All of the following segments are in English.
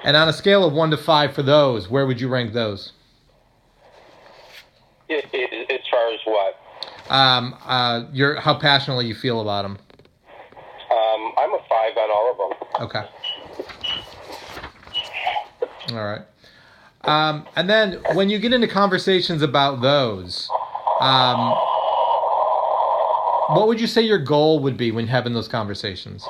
And on a scale of 1 to 5 for those, where would you rank those? As far as what? Your how passionately you feel about them. I'm a 5 on all of them. Okay. All right. And then when you get into conversations about those, um, what would you say your goal would be when having those conversations?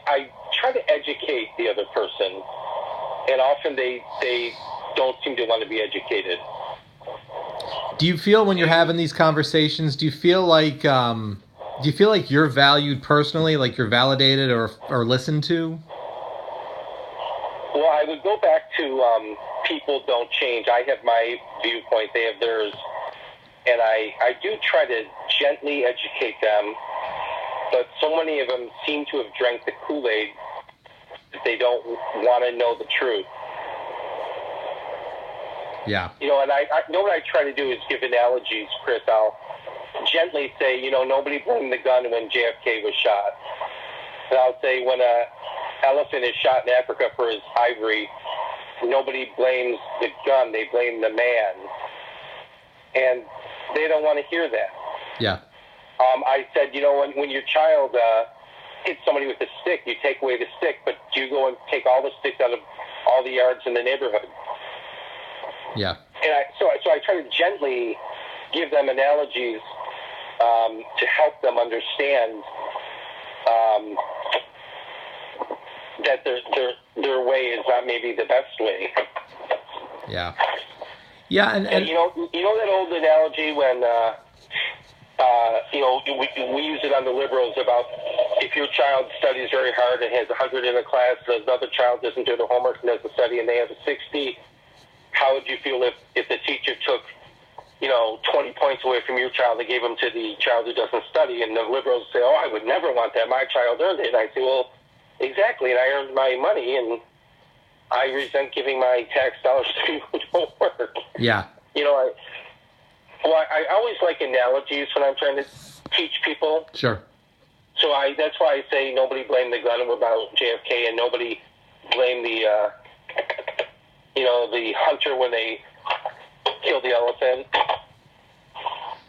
I try to educate the other person, and often they don't seem to want to be educated. Do you feel when you're having these conversations, do you feel like you're valued personally, like you're validated or listened to? Well, I would go back to people don't change. I have my viewpoint, they have theirs, and I do try to gently educate them, but so many of them seem to have drank the Kool-Aid that they don't want to know the truth. Yeah. You know, and I know what I try to do is give analogies, Chris. I'll gently say, you know, nobody blamed the gun when JFK was shot. And I'll say when a elephant is shot in Africa for his ivory, nobody blames the gun, they blame the man. And they don't want to hear that. Yeah. I said, you know, when your child hits somebody with a stick, you take away the stick, but you go and take all the sticks out of all the yards in the neighborhood. Yeah. And so I try to gently give them analogies to help them understand that their way is not maybe the best way. Yeah. Yeah, and you know that old analogy when you know we use it on the liberals about if your child studies very hard and has 100 in a class, and another child doesn't do the homework and doesn't study and they have a 60. How would you feel if the teacher took, you know, 20 points away from your child and gave them to the child who doesn't study? And the liberals say, oh, I would never want that. My child earned it. And I say, well, exactly. And I earned my money, and I resent giving my tax dollars to people who don't work. Yeah. You know, I always like analogies when I'm trying to teach people. Sure. So that's why I say nobody blamed the gun about JFK, and nobody blamed the you know, the hunter when they killed the elephant.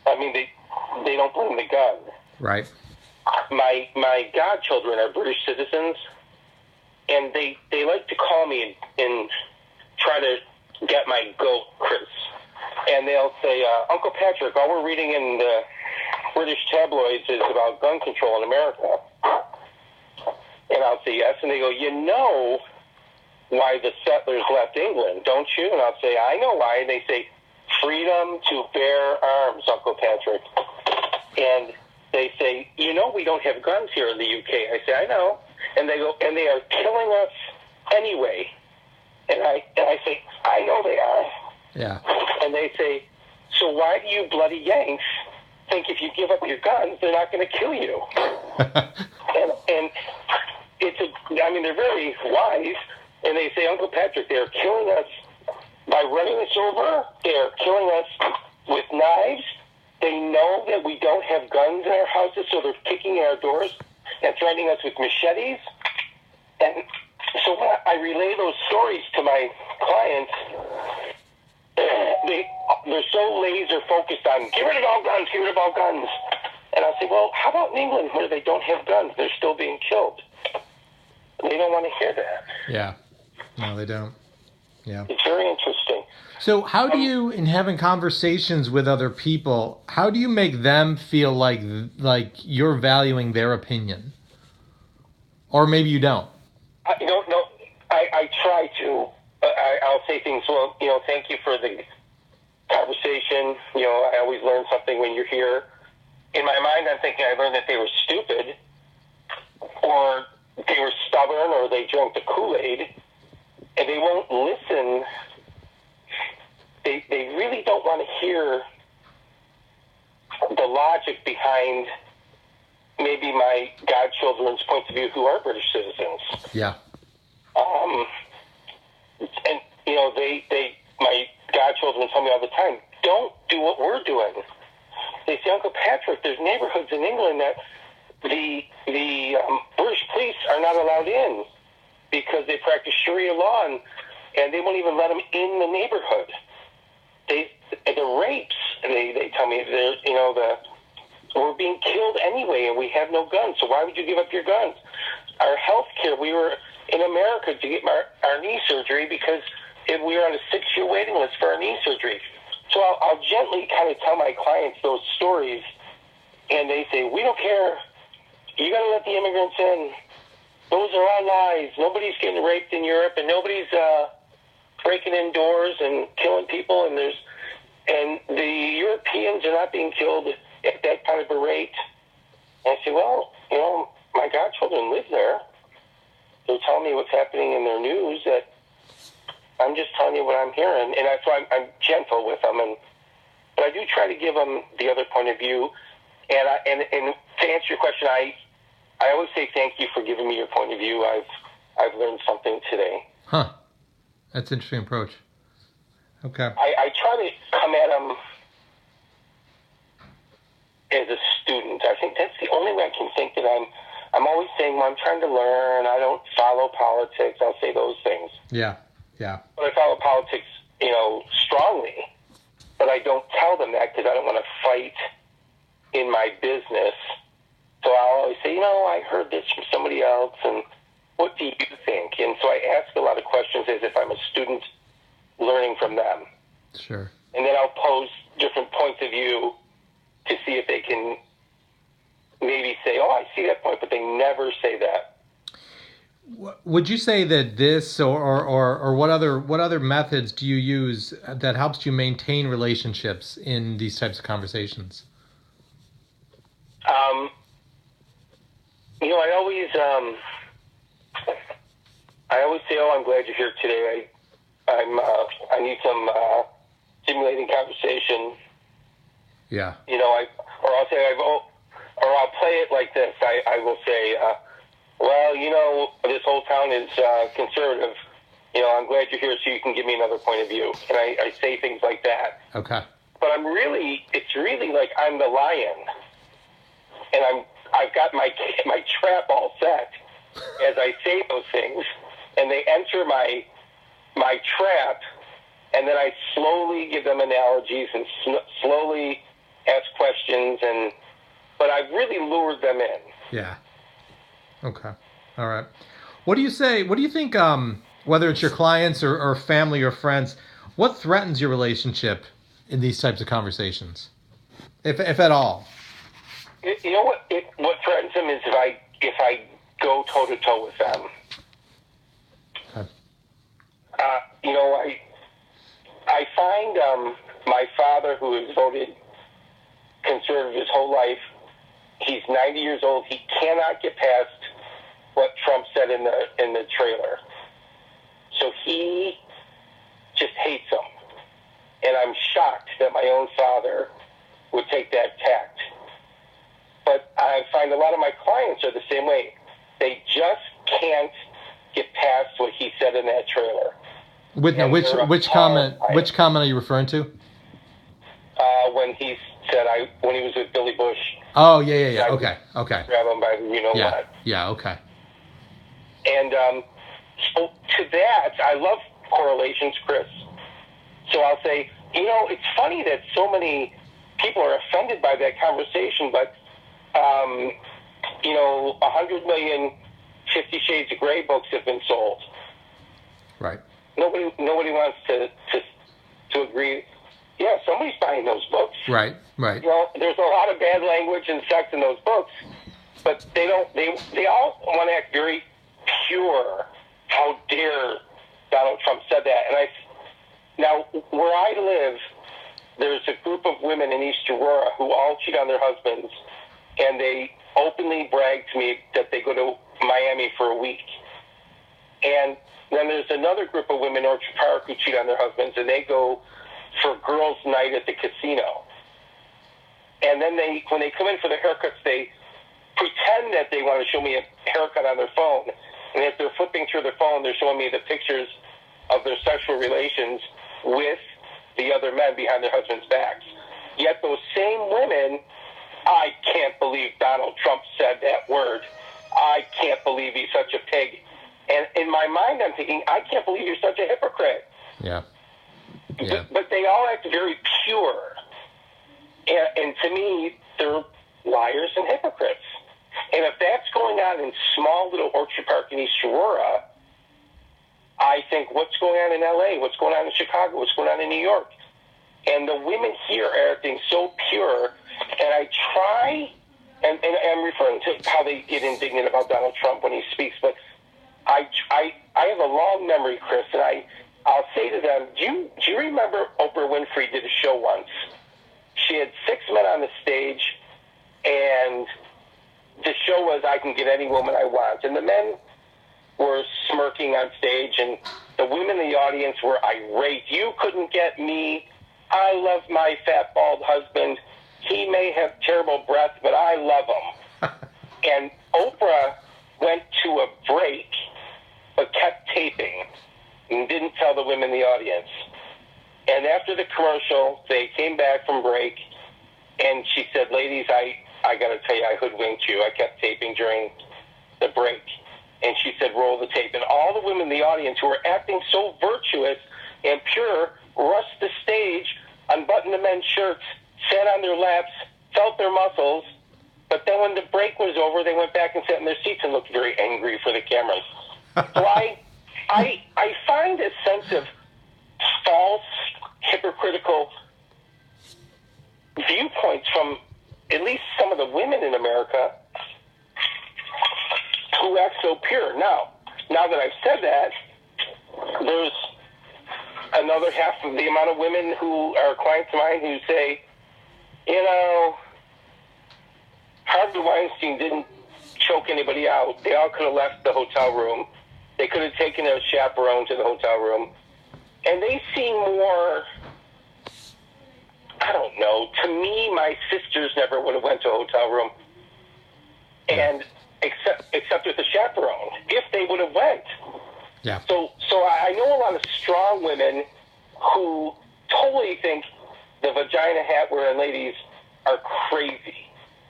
I mean, they don't blame the gun. Right. My godchildren are British citizens, and they like to call me and try to get my goat, Chris. And they'll say, Uncle Patrick, all we're reading in the British tabloids is about gun control in America. And I'll say yes, and they go, you know why the settlers left England, don't you? And I'll say, I know why. And they say, freedom to bear arms, Uncle Patrick. And they say, you know, we don't have guns here in the UK. I say, I know. And they go, and they are killing us anyway. And I say, I know they are. Yeah. And they say, so why do you bloody Yanks think if you give up your guns, they're not going to kill you? and I mean, they're very wise. And they say, Uncle Patrick, they're killing us by running us over. They're killing us with knives. They know that we don't have guns in our houses, so they're kicking in our doors and threatening us with machetes. And so when I relay those stories to my clients, they're so laser focused on get rid of all guns, get rid of all guns. And I'll say, well, how about in England where they don't have guns? They're still being killed. They don't want to hear that. Yeah. No, they don't. Yeah. It's very interesting. So how do you, in having conversations with other people, how do you make them feel like you're valuing their opinion? Or maybe you don't. I try to. I'll say things, well, you know, thank you for the conversation. You know, I always learn something when you're here. In my mind, I'm thinking I learned that they were stupid, or they were stubborn, or they drank the Kool-Aid, and they won't listen. They really don't want to hear the logic behind maybe my godchildren's point of view who are British citizens. Yeah. And, you know, my godchildren tell me all the time, don't do what we're doing. They say, Uncle Patrick, there's neighborhoods in England that the British police are not allowed in. because they practice Sharia law, and they won't even let them in the neighborhood. The rapes, they tell me, we're being killed anyway, and we have no guns, so why would you give up your guns? Our health care, we were in America to get our knee surgery because we were on a 6-year waiting list for our knee surgery. So I'll gently kind of tell my clients those stories, and they say, we don't care. You got to let the immigrants in. Those are all lies. Nobody's getting raped in Europe, and nobody's breaking in doors and killing people, and the Europeans are not being killed at that kind of a rate. And I say, well, my godchildren live there. They're telling me what's happening in their news. That I'm just telling you what I'm hearing, and that's why I'm gentle with them. But I do try to give them the other point of view. And to answer your question, I always say thank you for giving me your point of view. I've learned something today. Huh. That's an interesting approach. Okay. I try to come at them as a student. I think that's the only way I can think that I'm always saying, well, I'm trying to learn. I don't follow politics. I'll say those things. Yeah. But I follow politics, strongly. But I don't tell them that because I don't want to fight in my business. So I'll always say, I heard this from somebody else, and what do you think? And so I ask a lot of questions as if I'm a student learning from them. Sure. And then I'll pose different points of view to see if they can maybe say, oh, I see that point, but they never say that. Would you say that this or what other methods do you use that helps you maintain relationships in these types of conversations? I always say, oh, I'm glad you're here today. I need some stimulating conversation. Yeah. I'll say, I'll play it like this. I will say, well, this whole town is conservative. I'm glad you're here so you can give me another point of view. And I say things like that. Okay. But it's really like I'm the lion. And I've got my trap all set as I say those things. And they enter my trap, and then I slowly give them analogies and slowly ask questions, but I've really lured them in. Yeah. Okay. All right. What do you say? What do you think? Whether it's your clients or family or friends, what threatens your relationship in these types of conversations, if at all? What threatens them is if I go toe to toe with them. Okay. I find my father, who has voted conservative his whole life, he's 90 years old. He cannot get past what Trump said in the trailer. So he just hates him. And I'm shocked that my own father would take that tact. But I find a lot of my clients are the same way. They just can't get past what he said in that trailer. Which comment are you referring to? When he said when he was with Billy Bush. Oh yeah. Okay. Grab him by the what. Yeah. Okay. And so to that, I love correlations, Chris. So I'll say, it's funny that so many people are offended by that conversation, but 100 million 50 Shades of Grey books have been sold. Right. Nobody wants to agree. Yeah, somebody's buying those books. Right. There's a lot of bad language and sex in those books, but they don't. They all want to act very pure. How dare Donald Trump said that? And now where I live, there's a group of women in East Aurora who all cheat on their husbands, and they openly brag to me that they go to Miami for a week. And then there's another group of women in Orchard Park who cheat on their husbands, and they go for girls' night at the casino. And then when they come in for the haircuts, they pretend that they want to show me a haircut on their phone. And as they're flipping through their phone, they're showing me the pictures of their sexual relations with the other men behind their husbands' backs. Yet those same women, I can't believe Donald Trump said that word. I can't believe he's such a pig. And in my mind, I'm thinking, I can't believe you're such a hypocrite. Yeah. But they all act very pure. And to me, they're liars and hypocrites. And if that's going on in small little Orchard Park in East Aurora, I think what's going on in L.A., what's going on in Chicago, what's going on in New York. And the women here are acting so pure. And I try, and I'm referring to how they get indignant about Donald Trump when he speaks, but I have a long memory, Chris, and I'll say to them, do you remember Oprah Winfrey did a show once? She had 6 men on the stage, and the show was I Can Get Any Woman I Want. And the men were smirking on stage, and the women in the audience were irate. You couldn't get me. I love my fat, bald husband. He may have terrible breath, but I love him. And Oprah went to a break, but kept taping and didn't tell the women in the audience. And after the commercial, they came back from break, and she said, ladies, I got to tell you, I hoodwinked you. I kept taping during the break. And she said, roll the tape. And all the women in the audience who were acting so virtuous and pure rushed the stage, unbuttoned the men's shirts, sat on their laps, felt their muscles. But then when the break was over, they went back and sat in their seats and looked very angry for the cameras. So I find a sense of false, hypocritical viewpoints from at least some of the women in America who act so pure. Now that I've said that, there's another half of the amount of women who are clients of mine who say, Harvey Weinstein didn't choke anybody out. They all could have left the hotel room. They could have taken a chaperone to the hotel room. And they seem more, I don't know, to me, my sisters never would have went to a hotel room. And except with a chaperone, if they would have went. Yeah. So I know a lot of strong women who totally think the vagina hat wearing ladies are crazy.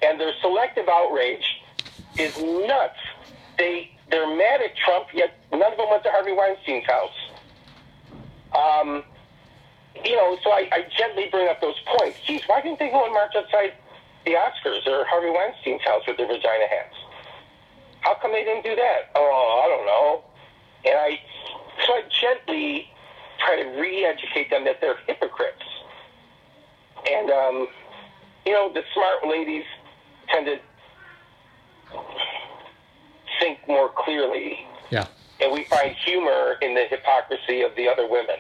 And their selective outrage is nuts. They're mad at Trump, yet none of them went to Harvey Weinstein's house. So I gently bring up those points. Geez, why didn't they go and march outside the Oscars or Harvey Weinstein's house with their vagina hats? How come they didn't do that? Oh, I don't know. And I gently try to re-educate them that they're hypocrites. And, the smart ladies tend to think more clearly. Yeah. And we find humor in the hypocrisy of the other women.